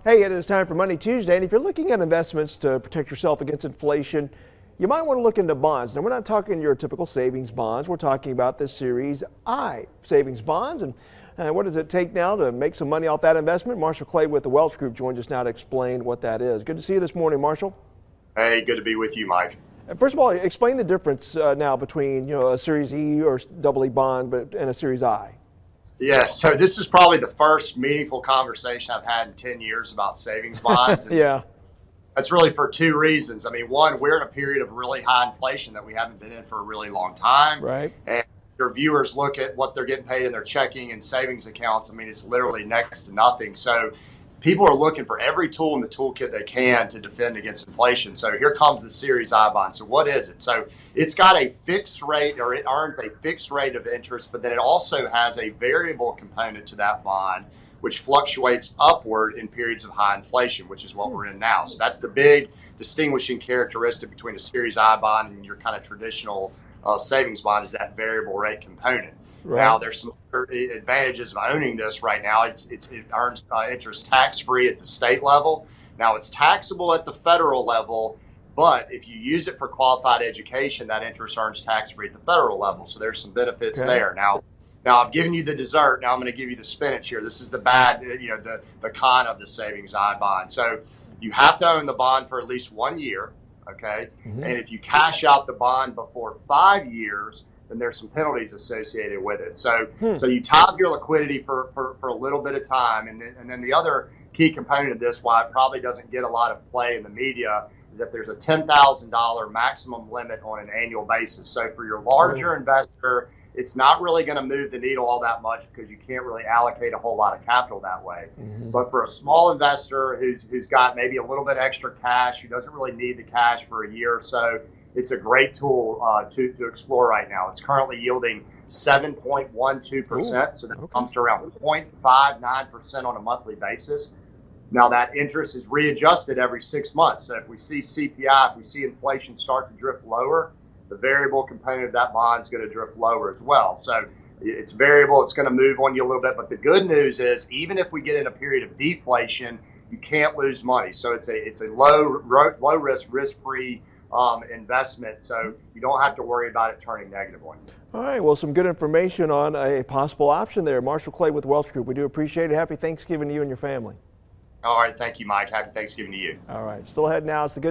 Hey, it is time for Money Tuesday, and if you're looking at investments to protect yourself against inflation, you might want to look into bonds. Now, we're not talking your typical savings bonds. We're talking about the Series I savings bonds. And what does it take now to make some money off that investment? Marshall Clay with the Welch Group joins us now to explain what that is. Good to see you this morning, Marshall. Hey, good to be with you, Mike. First of all, explain the difference now between a Series E or double E bond and a Series I. Yes, so this is probably the first meaningful conversation I've had in 10 years about savings bonds. And Yeah. that's really for two reasons. I mean, one, we're in a period of really high inflation that we haven't been in for a really long time. Right. And your viewers look at what they're getting paid in their checking and savings accounts. I mean, it's literally next to nothing. So people are looking for every tool in the toolkit they can to defend against inflation. So here comes the Series I bond. So what is it? So it's got a fixed rate, or it earns a fixed rate of interest, but then it also has a variable component to that bond, which fluctuates upward in periods of high inflation, which is what we're in now. So that's the big distinguishing characteristic between a Series I bond and your kind of traditional savings bond, is that variable rate component. Right. Now, there's some advantages of owning this right now. It earns interest tax-free at the state level. Now, it's taxable at the federal level, but if you use it for qualified education, that interest earns tax-free at the federal level. So there's some benefits there. Now, I've given you the dessert. Now I'm going to give you the spinach here. This is the bad, the con of the savings I bond. So you have to own the bond for at least 1 year. Okay. Mm-hmm. And if you cash out the bond before 5 years, then there's some penalties associated with it. So you tie up your liquidity for a little bit of time. And then the other key component of this, why it probably doesn't get a lot of play in the media, is that there's a $10,000 maximum limit on an annual basis. So for your larger investor, it's not really going to move the needle all that much because you can't really allocate a whole lot of capital that way. Mm-hmm. But for a small investor who's got maybe a little bit extra cash, who doesn't really need the cash for a year or so, it's a great tool to explore right now. It's currently yielding 7.12%, so that comes to around 0.59% on a monthly basis. Now that interest is readjusted every 6 months. So if we see CPI, if we see inflation start to drift lower, the variable component of that bond is going to drift lower as well. So it's variable, it's going to move on you a little bit. But the good news is, even if we get in a period of deflation, you can't lose money. So it's a low risk, risk-free investment. So you don't have to worry about it turning negative on you. All right, well, some good information on a possible option there. Marshall Clay with Welch Group. We do appreciate it. Happy Thanksgiving to you and your family. All right, thank you, Mike. Happy Thanksgiving to you. All right, still ahead now. It's the good